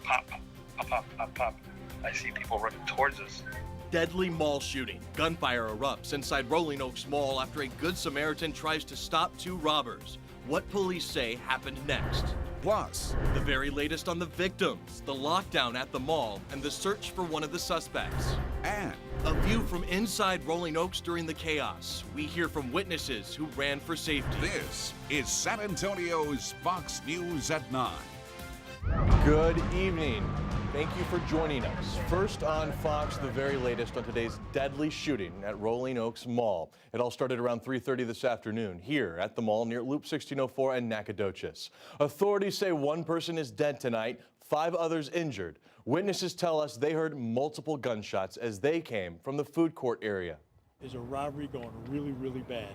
Pop, pop, pop, pop, pop. I see people running towards us. Deadly mall shooting. Gunfire erupts inside Rolling Oaks Mall after a Good Samaritan tries to stop two robbers. What police say happened next. Plus, The very latest on the victims, the lockdown at the mall, and the search for one of the suspects. and A view from inside Rolling Oaks during the chaos. We hear from witnesses who ran for safety. this is San Antonio's Fox News at 9. Good evening. Thank you for joining us. First on Fox, the very latest on today's deadly shooting at Rolling Oaks Mall. It all started around 3:30 this afternoon here at the mall near Loop 1604 and Nacogdoches. Authorities say one person is dead tonight, 5 others injured. Witnesses tell us they heard multiple gunshots as they came from the food court area. There's a robbery going really, really bad.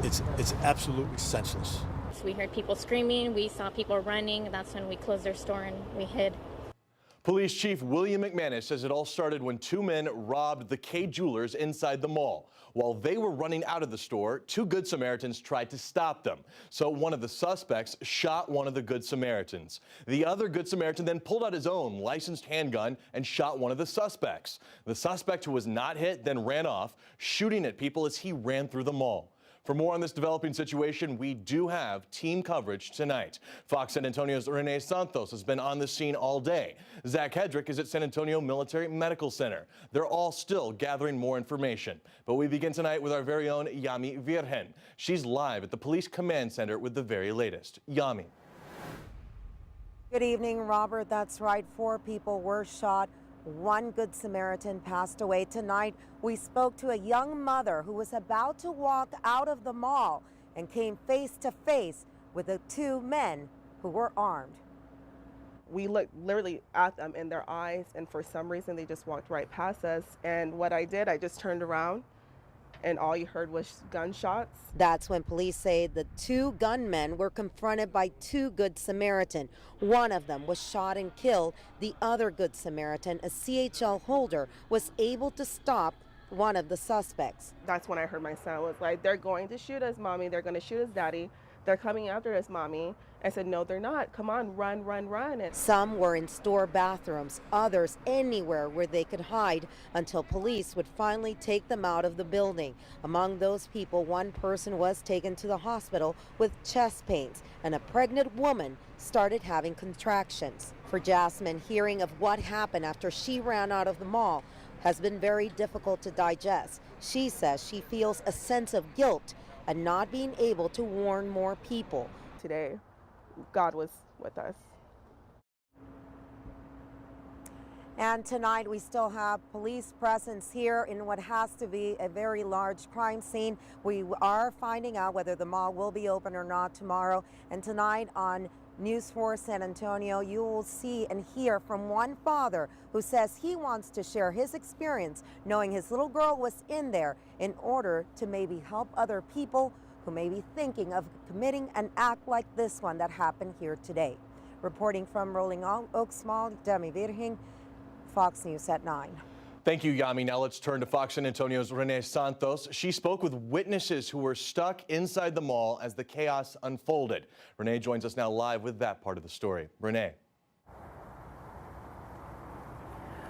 It's absolutely senseless. We heard people screaming, we saw people running. That's when we closed our store and we hid. Police Chief William McManus says it all started when 2 men robbed the K Jewelers inside the mall. While they were running out of the store, 2 Good Samaritans tried to stop them. So one of the suspects shot one of the Good Samaritans. The other Good Samaritan then pulled out his own licensed handgun and shot one of the suspects. The suspect who was not hit then ran off, shooting at people as he ran through the mall. For more on this developing situation, we do have team coverage tonight. Fox San Antonio's Renee Santos has been on the scene all day. Zach Hedrick is at San Antonio Military Medical Center. They're all still gathering more information. But we begin tonight with our very own Yami Virgen. She's live at the Police Command Center with the very latest. Yami. Good evening, Robert. That's right. 4 people were shot. 1 Good Samaritan passed away tonight. We spoke to a young mother who was about to walk out of the mall and came face to face with the 2 men who were armed. We looked literally at them in their eyes, and for some reason they just walked right past us. And what I did, I just turned around and all you heard was gunshots. That's when police say the 2 gunmen were confronted by 2 Good Samaritan. One of them was shot and killed. The other Good Samaritan, a CHL holder, was able to stop one of the suspects. That's when I heard my son was like, they're going to shoot us, mommy. They're going to shoot us, daddy. They're coming after us, mommy. I said, no, they're not. Come on, run, run, run. And Some were in store bathrooms, others anywhere where they could hide until police would finally take them out of the building. Among those people, 1 person was taken to the hospital with chest pains, and a pregnant woman started having contractions. For Jasmine, hearing of what happened after she ran out of the mall has been very difficult to digest. She says she feels a sense of guilt and not being able to warn more people. today, God was with us. And tonight we still have police presence here in what has to be a very large crime scene. We are finding out whether the mall will be open or not tomorrow. And tonight on News 4 San Antonio, you will see and hear from one father who says he wants to share his experience knowing his little girl was in there in order to maybe help other people who may be thinking of committing an act like this one that happened here today. Reporting from Rolling Oaks Mall, Yami Virgen, Fox News at 9. Thank you, Yami. Now let's turn to Fox San Antonio's Renee Santos. She spoke with witnesses who were stuck inside the mall as the chaos unfolded. Renee joins us now live with that part of the story. Renee.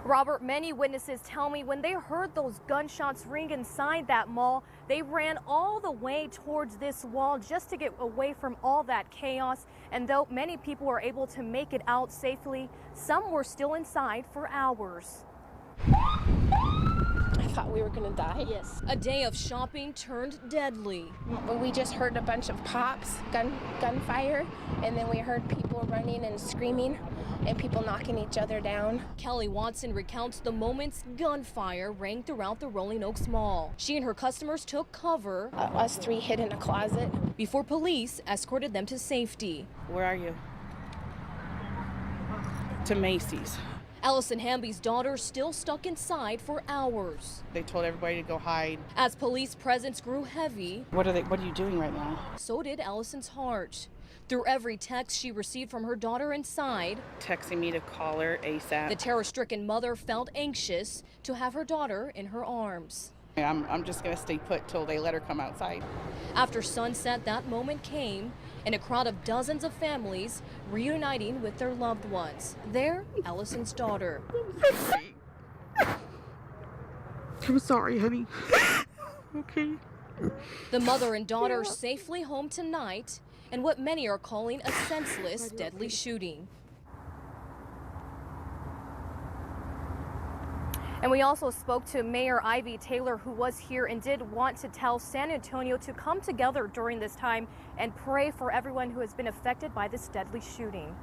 Robert, many witnesses tell me when they heard those gunshots ring inside that mall, they ran all the way towards this wall just to get away from all that chaos. And though many people were able to make it out safely, some were still inside for hours. I thought we were gonna die. Yes. A day of shopping turned deadly. But we just heard a bunch of pops, gunfire, and then we heard people running and screaming and people knocking each other down. Kelly Watson recounts the moments gunfire rang throughout the Rolling Oaks Mall. She and her customers took cover. Us 3 hid in a closet. Before police escorted them to safety. Where are you? To Macy's. Allison Hamby's daughter still stuck inside for hours. They told everybody to go hide. As police presence grew heavy, What are you doing right now? so did Allison's heart. Through every text she received from her daughter inside, Texting me to call her ASAP. the terror-stricken mother felt anxious to have her daughter in her arms. I'm just gonna stay put till they let her come outside. After sunset, that moment came, and a crowd of dozens of families reuniting with their loved ones. They're Allison's daughter. I'm sorry, honey. Okay. The mother and daughter safely home tonight in what many are calling a senseless, deadly shooting. And we also spoke to Mayor Ivy Taylor, who was here and did want to tell San Antonio to come together during this time and pray for everyone who has been affected by this deadly shooting.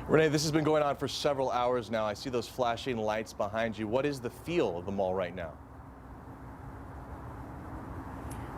Renee, this has been going on for several hours now. I see those flashing lights behind you. What is the feel of the mall right now?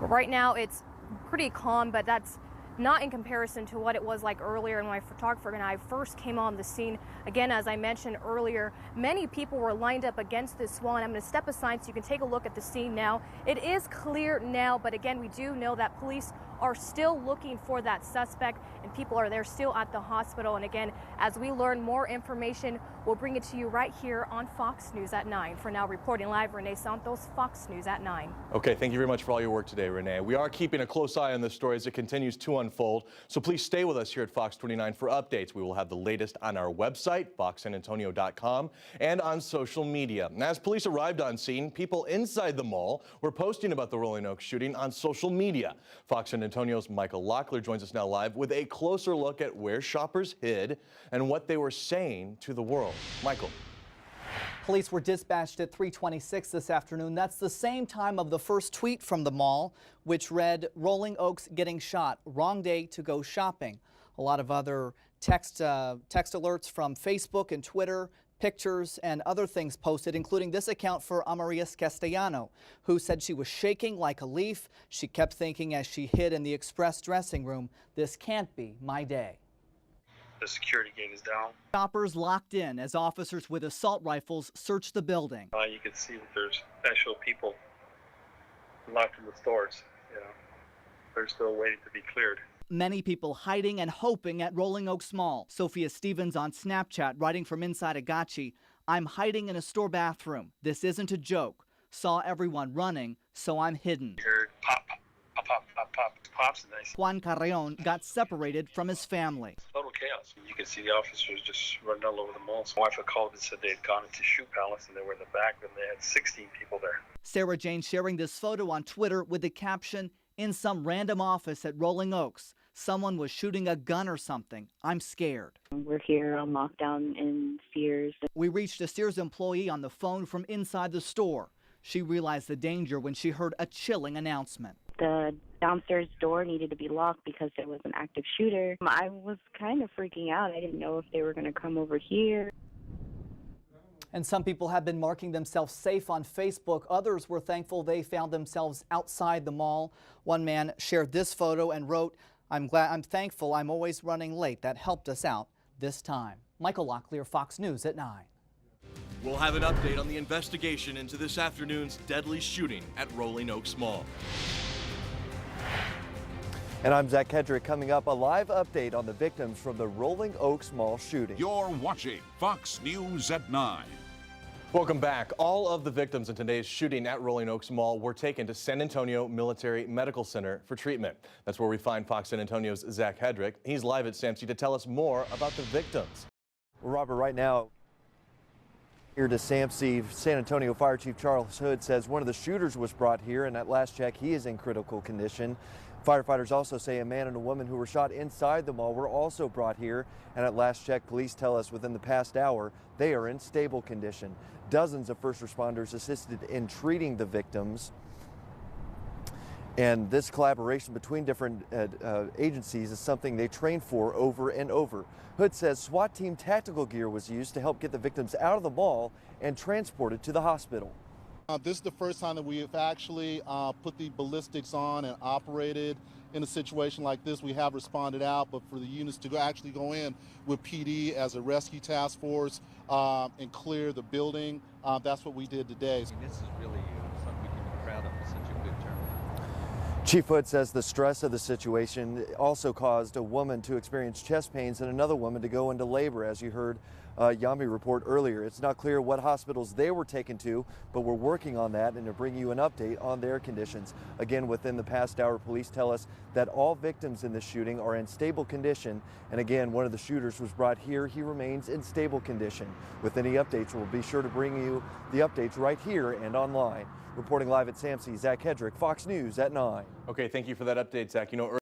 Right now it's pretty calm, but that's not in comparison to what it was like earlier when my photographer and I first came on the scene. Again, as I mentioned earlier, many people were lined up against this wall, and I'm going to step aside so you can take a look at the scene now. It is clear now, but again, we do know that police are still looking for that suspect, and people are there still at the hospital. And again, as we learn more information, we'll bring it to you right here on Fox News at 9. For now, reporting live, Renee Santos, Fox News at 9. Okay, thank you very much for all your work today, Renee. We are keeping a close eye on this story as it continues to unfold, so please stay with us here at Fox 29 for updates. We will have the latest on our website, foxsanantonio.com, and on social media. And as police arrived on scene, people inside the mall were posting about the Rolling Oaks shooting on social media. Fox San Antonio's Michael Locklear joins us now live with a closer look at where shoppers hid and what they were saying to the world. Michael. Police were dispatched at 3:26 this afternoon. That's the same time of the first tweet from the mall, which read, "Rolling Oaks getting shot. Wrong day to go shopping." A lot of other text alerts from Facebook and Twitter, pictures and other things posted, including this account for Amarias Castellano, who said she was shaking like a leaf. She kept thinking as she hid in the express dressing room, "This can't be my day." The security gate is down. Shoppers locked in as officers with assault rifles search the building. You can see that there's actual people locked in the stores. You know, they're still waiting to be cleared. Many people hiding and hoping at Rolling Oaks Mall. Sophia Stevens on Snapchat writing from inside a Gachi, "I'm hiding in a store bathroom. This isn't a joke. Saw everyone running, so I'm hidden." You heard pop, pop, pop, pop, pop, pops, and I see Juan Carreon got separated from his family. total chaos. You can see the officers just running all over the mall. So my wife had called and said they had gone into Shoe Palace and they were in the back and they had 16 people there. Sarah Jane sharing this photo on Twitter with the caption, "In some random office at Rolling Oaks. Someone was shooting a gun or something. I'm scared." We're here on lockdown in Sears. We reached a Sears employee on the phone from inside the store. She realized the danger when she heard a chilling announcement. The downstairs door needed to be locked because there was an active shooter. I was kind of freaking out. I didn't know if they were going to come over here. And some people have been marking themselves safe on Facebook. Others were thankful they found themselves outside the mall. One man shared this photo and wrote, I'm thankful I'm always running late. That helped us out this time." Michael Locklear, Fox News at 9. We'll have an update on the investigation into this afternoon's deadly shooting at Rolling Oaks Mall. And I'm Zach Kedrick. Coming up, a live update on the victims from the Rolling Oaks Mall shooting. You're watching Fox News at 9. Welcome back. All of the victims in today's shooting at Rolling Oaks Mall were taken to San Antonio Military Medical Center for treatment. That's where we find Fox San Antonio's Zach Hedrick. He's live at SAMC to tell us more about the victims. Well, Robert, right now, here to SAMC, San Antonio Fire Chief Charles Hood says one of the shooters was brought here, and at last check, he is in critical condition. Firefighters also say a man and a woman who were shot inside the mall were also brought here, and at last check, police tell us within the past hour, they are in stable condition. Dozens of first responders assisted in treating the victims. And this collaboration between different agencies is something they train for over and over. Hood says SWAT team tactical gear was used to help get the victims out of the mall and transported to the hospital. This is the first time that we have actually put the ballistics on and operated in a situation like this. We have responded out, but for the units to actually go in with PD as a rescue task force and clear the building, that's what we did today. This is really something we can be proud of for such a good turnout. Chief Hood says the stress of the situation also caused a woman to experience chest pains and another woman to go into labor, as you heard Yami report earlier. It's not clear what hospitals they were taken to, but we're working on that and to bring you an update on their conditions. Again, within the past hour, police tell us that all victims in this shooting are in stable condition. And again, one of the shooters was brought here. He remains in stable condition. With any updates, we'll be sure to bring you the updates right here and online. Reporting live at SAMC, Zach Hedrick, Fox News at 9. Okay, thank you for that update, Zach. You know,